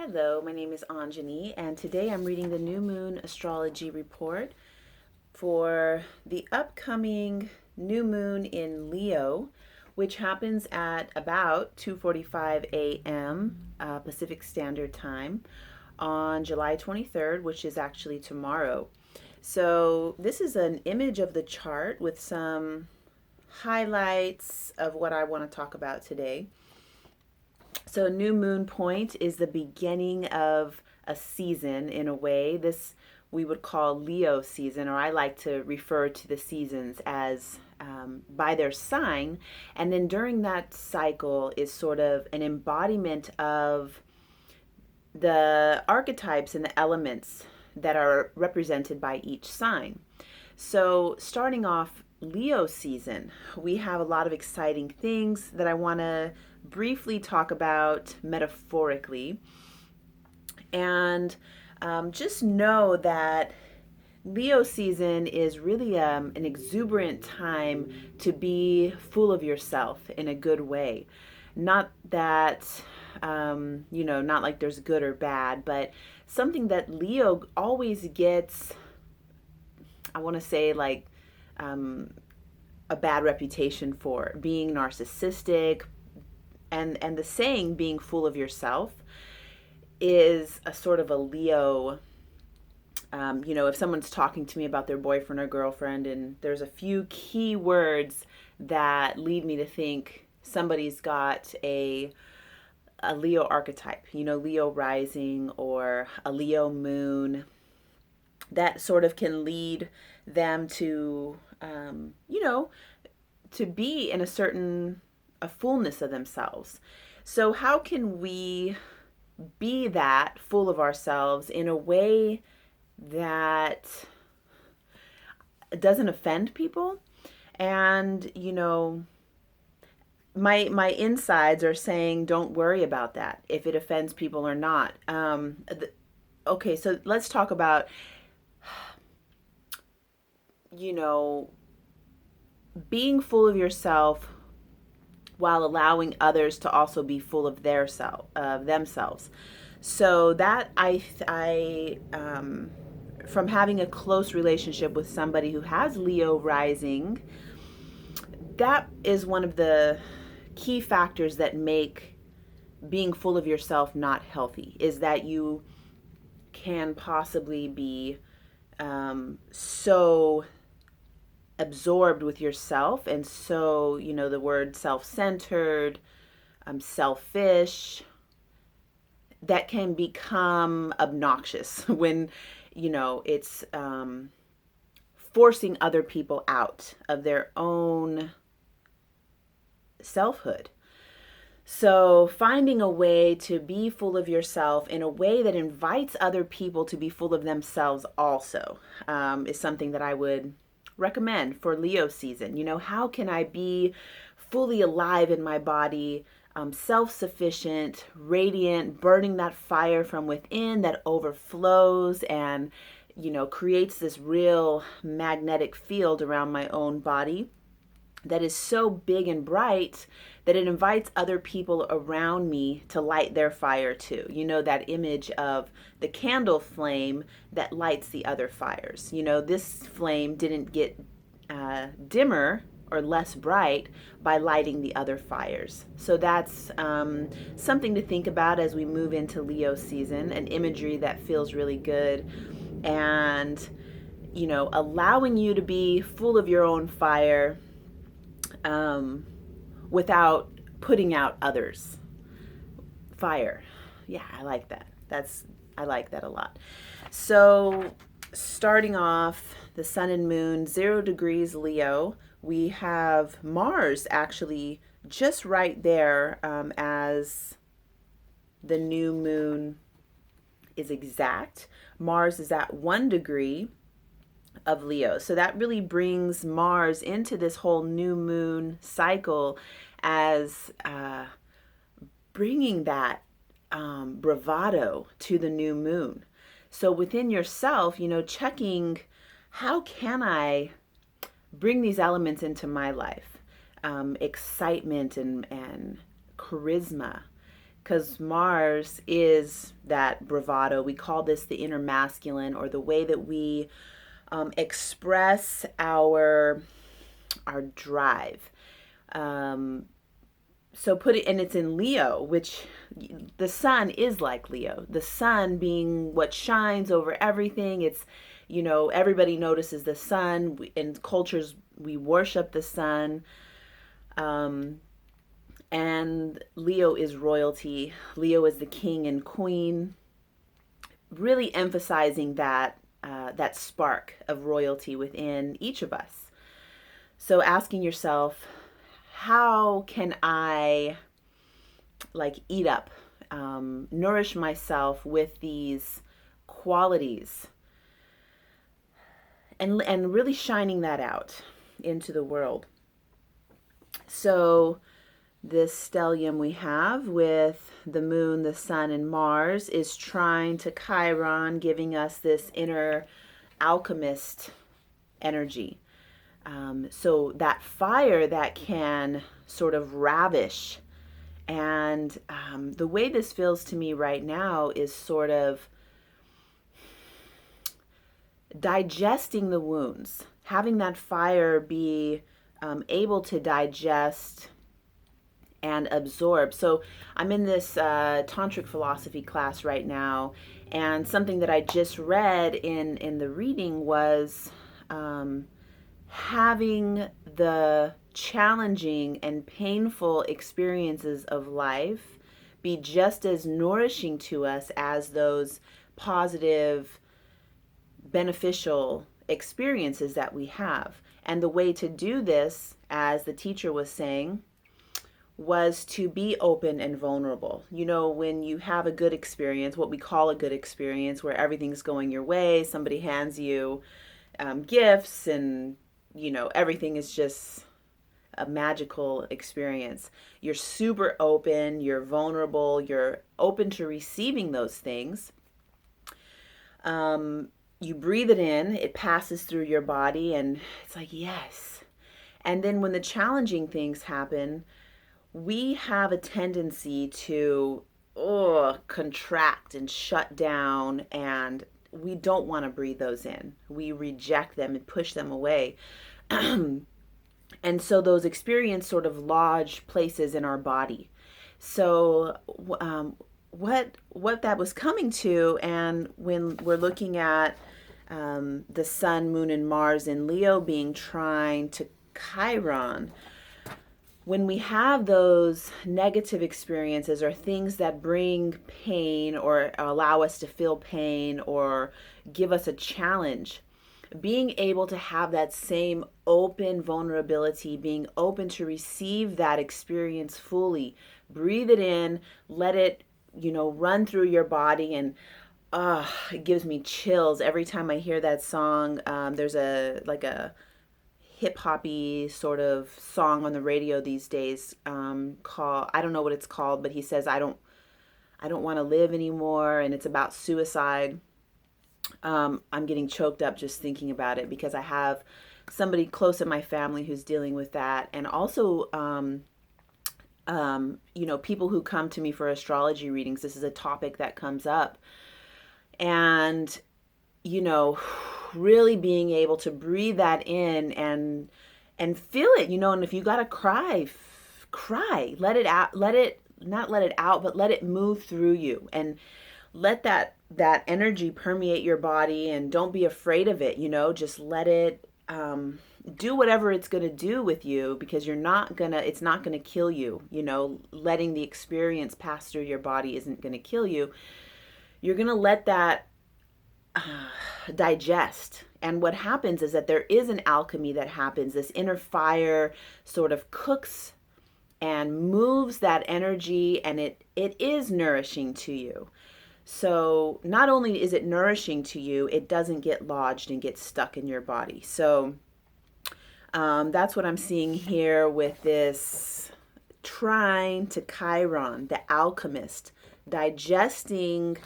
Hello, my name is Anjani, and today I'm reading the New Moon Astrology Report for the upcoming new moon in Leo, which happens at about 2:45 a.m. Pacific Standard Time on July 23rd, which is actually tomorrow. So, this is an image of the chart with some highlights of what I want to talk about today. So, new moon point is the beginning of a season in a way. This we would call Leo season, or I like to refer to the seasons as by their sign. And then during that cycle is sort of an embodiment of the archetypes and the elements that are represented by each sign. So, starting off Leo season, we have a lot of exciting things that I want to briefly talk about metaphorically. And just know that Leo season is really an exuberant time to be full of yourself in a good way. Not that, not like there's good or bad, but something that Leo always gets, I want to say, like, a bad reputation for being narcissistic, and the saying being full of yourself is a sort of a Leo. If someone's talking to me about their boyfriend or girlfriend, and there's a few key words that lead me to think somebody's got a Leo archetype, Leo rising or a Leo moon, that sort of can lead them to, to be in a fullness of themselves. So, how can we be that full of ourselves in a way that doesn't offend people? And, my insides are saying, don't worry about that if it offends people or not. Okay, so let's talk about, you know, being full of yourself while allowing others to also be full of themselves. So that I from having a close relationship with somebody who has Leo rising, that is one of the key factors that make being full of yourself not healthy, is that you can possibly be so absorbed with yourself, and so, the word self-centered, selfish, that can become obnoxious when it's forcing other people out of their own selfhood. So, finding a way to be full of yourself in a way that invites other people to be full of themselves also, is something that I would recommend for Leo season. How can I be fully alive in my body, self-sufficient, radiant, burning that fire from within that overflows and, creates this real magnetic field around my own body that is so big and bright that it invites other people around me to light their fire too. That image of the candle flame that lights the other fires. This flame didn't get dimmer or less bright by lighting the other fires. So that's something to think about as we move into Leo season, an imagery that feels really good, and allowing you to be full of your own fire, without putting out others' fire. Yeah, I like that. I like that a lot. So, starting off the sun and moon, 0 degrees Leo, we have Mars actually just right there, as the new moon is exact. Mars is at 1 degree of Leo. So that really brings Mars into this whole new moon cycle as bringing that bravado to the new moon. So within yourself, checking, how can I bring these elements into my life? Excitement and charisma, because Mars is that bravado. We call this the inner masculine, or the way that we express our drive. Um, so put it, and it's in Leo, which the sun is like Leo. The sun being what shines over everything. It's, everybody notices the sun. In cultures, we worship the sun. Um, and Leo is royalty. Leo is the king and queen, really emphasizing that spark of royalty within each of us. So asking yourself, how can I eat up, nourish myself with these qualities, and really shining that out into the world. So this stellium we have with the moon, the sun, and Mars is trine to Chiron, giving us this inner alchemist energy. So that fire that can sort of ravish. And the way this feels to me right now is sort of digesting the wounds, having that fire be able to digest and absorb. So I'm in this tantric philosophy class right now, and something that I just read in the reading was having the challenging and painful experiences of life be just as nourishing to us as those positive, beneficial experiences that we have. And the way to do this, as the teacher was saying, was to be open and vulnerable. When you have a good experience, what we call a good experience, where everything's going your way, somebody hands you gifts, and everything is just a magical experience. You're super open, you're vulnerable, you're open to receiving those things. You breathe it in, it passes through your body, and it's like, yes. And then when the challenging things happen, we have a tendency to contract and shut down, and we don't want to breathe those in. We reject them and push them away. And so those experiences sort of lodge places in our body. So what that was coming to, and when we're looking at the sun, moon, and Mars in Leo being trine to Chiron, when we have those negative experiences or things that bring pain or allow us to feel pain or give us a challenge, being able to have that same open vulnerability, being open to receive that experience fully, breathe it in, let it, run through your body. And it gives me chills every time I hear that song. There's a hip hoppy sort of song on the radio these days, called, I don't know what it's called, but he says, I don't want to live anymore, and it's about suicide. I'm getting choked up just thinking about it, because I have somebody close in my family who's dealing with that. And also, people who come to me for astrology readings, this is a topic that comes up. And, really being able to breathe that in and feel it, and if you gotta cry, let it out, not let it out, but let it move through you, and let that energy permeate your body, and don't be afraid of it, just let it do whatever it's going to do with you, because it's not going to kill you. Letting the experience pass through your body isn't going to kill you. You're going to let that digest. And what happens is that there is an alchemy that happens. This inner fire sort of cooks and moves that energy, and it is nourishing to you. So not only is it nourishing to you, it doesn't get lodged and get stuck in your body. So that's what I'm seeing here with this trine to Chiron, the alchemist, digesting,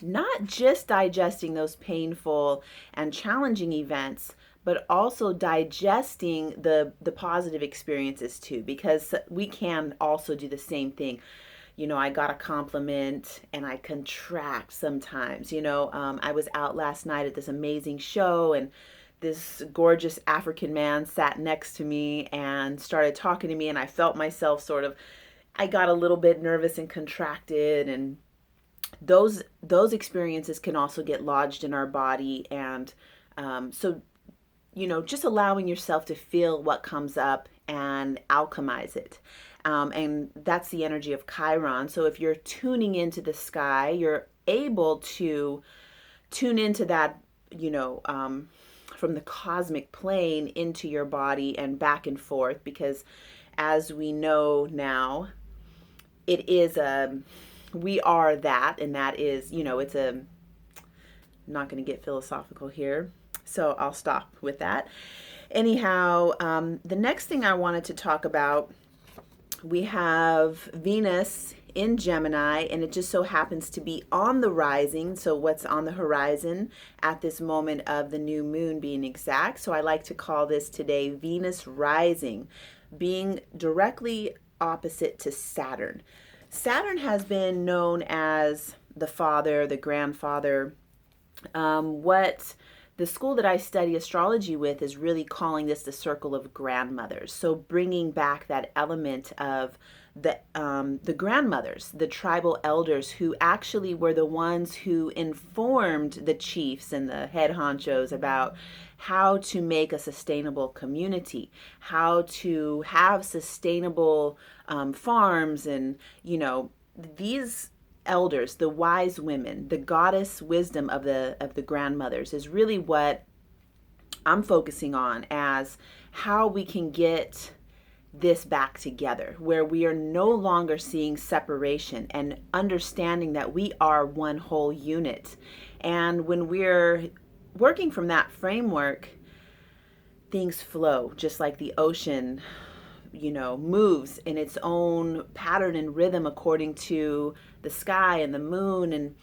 not just digesting those painful and challenging events, but also digesting the positive experiences too, because we can also do the same thing. I got a compliment and I contract sometimes. I was out last night at this amazing show, and this gorgeous African man sat next to me and started talking to me, and I felt myself I got a little bit nervous and contracted, and those experiences can also get lodged in our body. And so just allowing yourself to feel what comes up and alchemize it. And that's the energy of Chiron. So if you're tuning into the sky, you're able to tune into that, from the cosmic plane into your body and back and forth, because as we know now, we are that, and that is, I'm not going to get philosophical here, so I'll stop with that. Anyhow, the next thing I wanted to talk about, we have Venus in Gemini, and it just so happens to be on the rising. So what's on the horizon at this moment of the new moon, being exact. So I like to call this today Venus rising, being directly opposite to Saturn. Saturn has been known as the father, the grandfather. What the school that I study astrology with is really calling this the circle of grandmothers. So bringing back that element of the grandmothers, the tribal elders, who actually were the ones who informed the chiefs and the head honchos about how to make a sustainable community, how to have sustainable farms, and these elders, the wise women, the goddess wisdom of the grandmothers is really what I'm focusing on as how we can get this back together, where we are no longer seeing separation and understanding that we are one whole unit. And when we're working from that framework, things flow just like the ocean moves in its own pattern and rhythm according to the sky and the moon,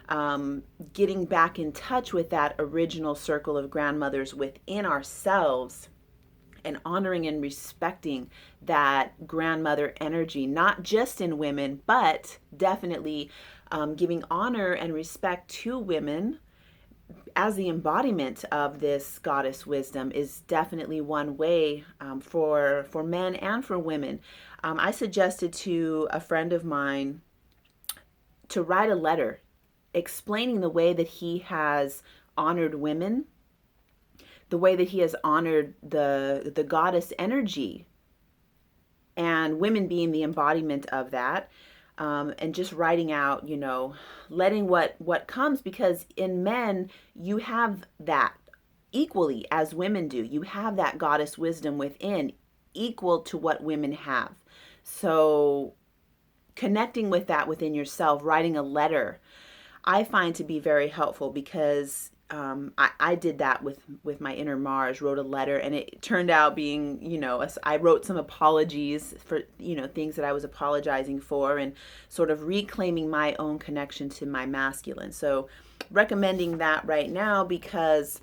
and getting back in touch with that original circle of grandmothers within ourselves, and honoring and respecting that grandmother energy, not just in women, but definitely giving honor and respect to women as the embodiment of this goddess wisdom is definitely one way for men and for women. I suggested to a friend of mine to write a letter explaining the way that he has honored women, the way that he has honored the goddess energy, and women being the embodiment of that. And just writing out, letting what comes, because in men, you have that equally as women do. You have that goddess wisdom within, equal to what women have. So connecting with that within yourself, writing a letter, I find to be very helpful, because I did that with my inner Mars, wrote a letter, and it turned out being, I wrote some apologies for, things that I was apologizing for, and sort of reclaiming my own connection to my masculine. So recommending that right now, because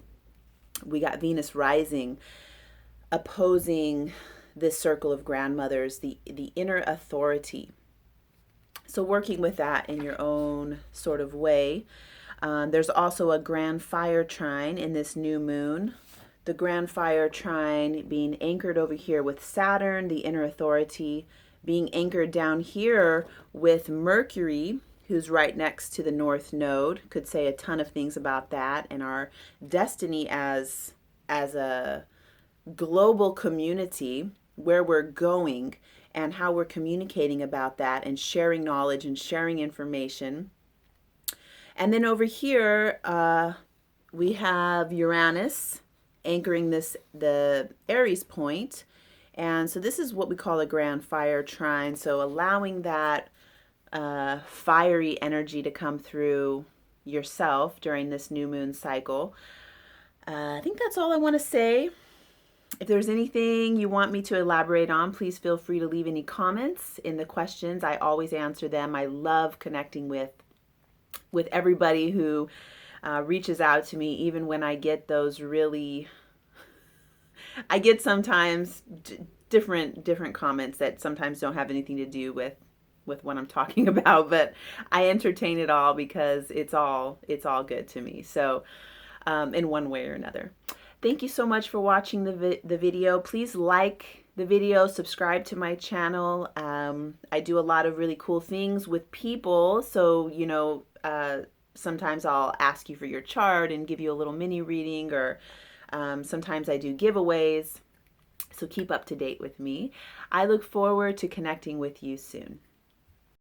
we got Venus rising, opposing this circle of grandmothers, the inner authority. So working with that in your own sort of way. There's also a grand fire trine in this new moon. The grand fire trine being anchored over here with Saturn, the inner authority, being anchored down here with Mercury, who's right next to the North Node. Could say a ton of things about that and our destiny as a global community, where we're going and how we're communicating about that and sharing knowledge and sharing information. And then over here, we have Uranus anchoring the Aries point. And so this is what we call a grand fire trine. So allowing that fiery energy to come through yourself during this new moon cycle. I think that's all I want to say. If there's anything you want me to elaborate on, please feel free to leave any comments in the questions. I always answer them. I love connecting with everybody who reaches out to me, even when I get those really, I get sometimes different comments that sometimes don't have anything to do with with what I'm talking about, but I entertain it all because it's all good to me. So in one way or another. Thank you so much for watching the video. Please like the video, subscribe to my channel. I do a lot of really cool things with people. So, you know, sometimes I'll ask you for your chart and give you a little mini reading, or sometimes I do giveaways. So keep up to date with me. I look forward to connecting with you soon.